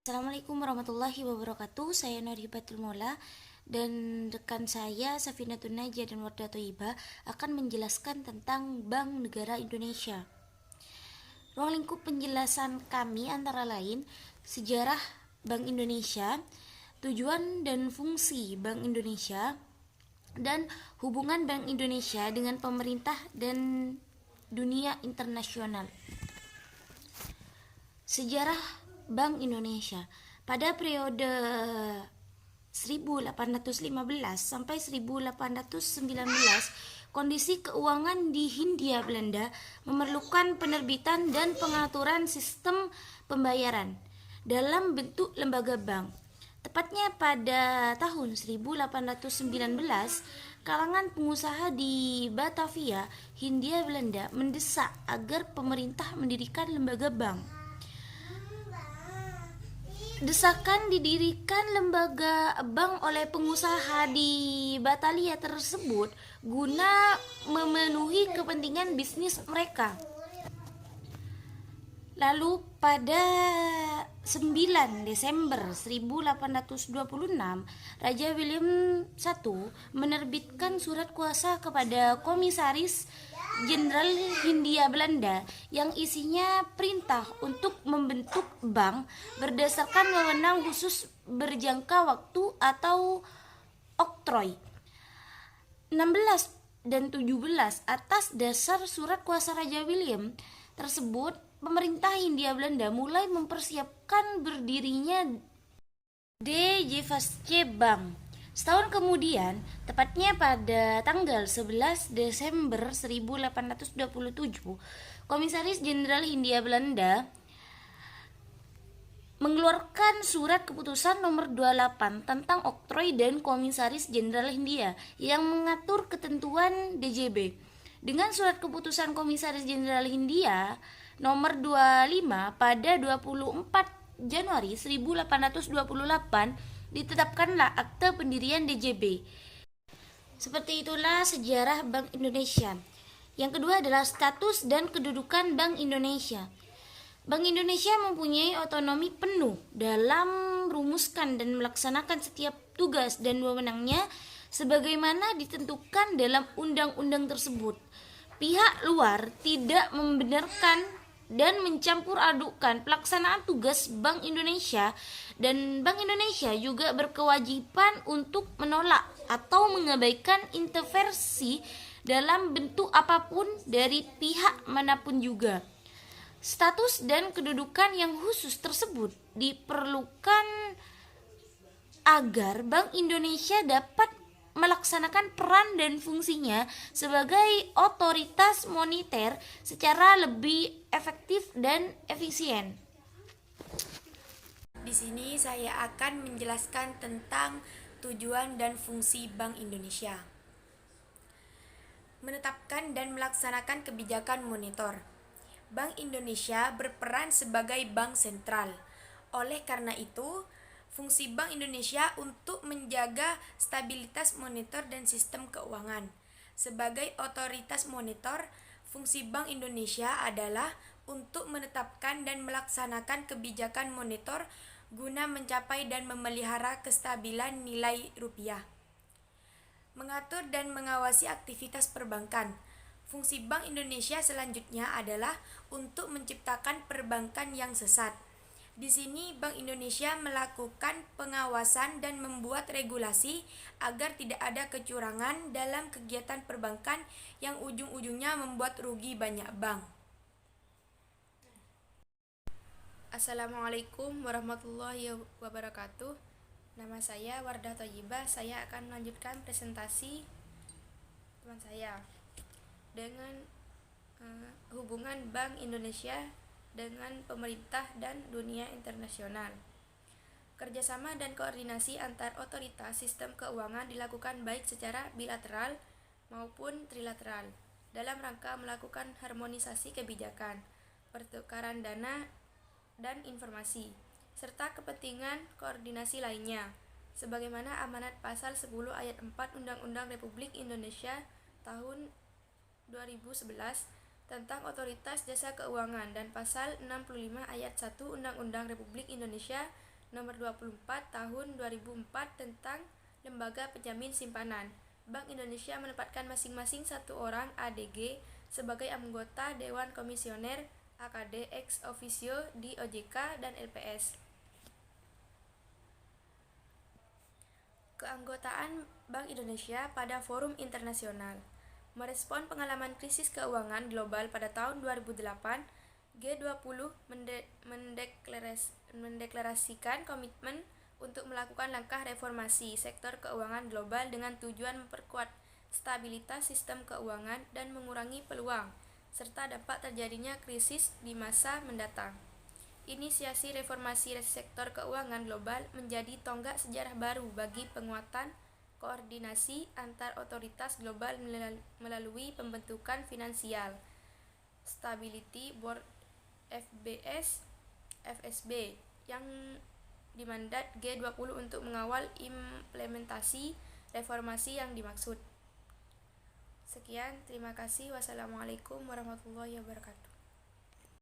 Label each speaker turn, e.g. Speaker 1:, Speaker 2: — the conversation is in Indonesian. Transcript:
Speaker 1: Assalamualaikum warahmatullahi wabarakatuh. Saya Nuribatul Mola dan rekan saya Safinatun Najah dan Wardah Thoyibah akan menjelaskan tentang Bank Negara Indonesia. Ruang lingkup penjelasan kami antara lain sejarah Bank Indonesia, tujuan dan fungsi Bank Indonesia, dan hubungan Bank Indonesia dengan pemerintah dan dunia internasional. Sejarah Bank Indonesia pada periode 1815 sampai 1819, kondisi keuangan di Hindia Belanda memerlukan penerbitan dan pengaturan sistem pembayaran dalam bentuk lembaga bank. Tepatnya pada tahun 1819, kalangan pengusaha di Batavia, Hindia Belanda mendesak agar pemerintah mendirikan lembaga bank. Desakan didirikan lembaga bank oleh pengusaha di Batavia tersebut guna memenuhi kepentingan bisnis mereka. Lalu pada 9 Desember 1826, Raja William I menerbitkan surat kuasa kepada Komisaris Jenderal Hindia Belanda yang isinya perintah untuk membentuk bank berdasarkan wewenang khusus berjangka waktu atau oktroi. 16 dan 17 atas dasar surat kuasa Raja William tersebut, pemerintah Hindia Belanda mulai mempersiapkan berdirinya DJVC Bank. Setahun kemudian, tepatnya pada tanggal 11 Desember 1827, Komisaris Jenderal Hindia Belanda mengeluarkan surat keputusan nomor 28 tentang oktroi dan Komisaris Jenderal Hindia yang mengatur ketentuan DJB. Dengan surat keputusan Komisaris Jenderal Hindia nomor 25 pada 24 Januari 1828, ditetapkanlah akte pendirian DJB. Seperti itulah sejarah Bank Indonesia. Yang kedua adalah status dan kedudukan Bank Indonesia. Bank Indonesia mempunyai otonomi penuh dalam merumuskan dan melaksanakan setiap tugas dan wewenangnya sebagaimana ditentukan dalam undang-undang tersebut. Pihak luar tidak membenarkan dan mencampur adukkan pelaksanaan tugas Bank Indonesia, dan Bank Indonesia juga berkewajiban untuk menolak atau mengabaikan intervensi dalam bentuk apapun dari pihak manapun juga. Status dan kedudukan yang khusus tersebut diperlukan agar Bank Indonesia dapat melaksanakan peran dan fungsinya sebagai otoritas moneter secara lebih efektif dan efisien.
Speaker 2: Di sini saya akan menjelaskan tentang tujuan dan fungsi Bank Indonesia. Menetapkan dan melaksanakan kebijakan moneter. Bank Indonesia berperan sebagai bank sentral. Oleh karena itu, fungsi Bank Indonesia untuk menjaga stabilitas moneter dan sistem keuangan. Sebagai otoritas moneter, fungsi Bank Indonesia adalah untuk menetapkan dan melaksanakan kebijakan moneter guna mencapai dan memelihara kestabilan nilai rupiah. Mengatur dan mengawasi aktivitas perbankan. Fungsi Bank Indonesia selanjutnya adalah untuk menciptakan perbankan yang sesat. Di sini Bank Indonesia melakukan pengawasan dan membuat regulasi agar tidak ada kecurangan dalam kegiatan perbankan yang ujung-ujungnya membuat rugi banyak bank. Assalamualaikum warahmatullahi wabarakatuh. Nama saya Wardah Thoyibah. Saya akan melanjutkan presentasi teman saya dengan hubungan Bank Indonesia dengan pemerintah dan dunia internasional. Kerjasama dan koordinasi antar otoritas sistem keuangan dilakukan baik secara bilateral maupun trilateral dalam rangka melakukan harmonisasi kebijakan, pertukaran dana dan informasi, serta kepentingan koordinasi lainnya, sebagaimana amanat pasal 10 ayat 4 Undang-Undang Republik Indonesia tahun 2011 tentang Otoritas Jasa Keuangan dan pasal 65 ayat 1 Undang-Undang Republik Indonesia Nomor 24 Tahun 2004 tentang Lembaga Penjamin Simpanan. Bank Indonesia menempatkan masing-masing satu orang ADG sebagai anggota Dewan Komisioner AKD ex officio di OJK dan LPS. Keanggotaan Bank Indonesia pada forum internasional. Merespon pengalaman krisis keuangan global pada tahun 2008, G20 mendeklarasikan komitmen untuk melakukan langkah reformasi sektor keuangan global dengan tujuan memperkuat stabilitas sistem keuangan dan mengurangi peluang serta dampak terjadinya krisis di masa mendatang. Inisiasi reformasi sektor keuangan global menjadi tonggak sejarah baru bagi penguatan koordinasi antar otoritas global melalui pembentukan Financial Stability Board FSB yang dimandat G20 untuk mengawal implementasi reformasi yang dimaksud. Sekian, terima kasih. Wassalamualaikum warahmatullahi wabarakatuh.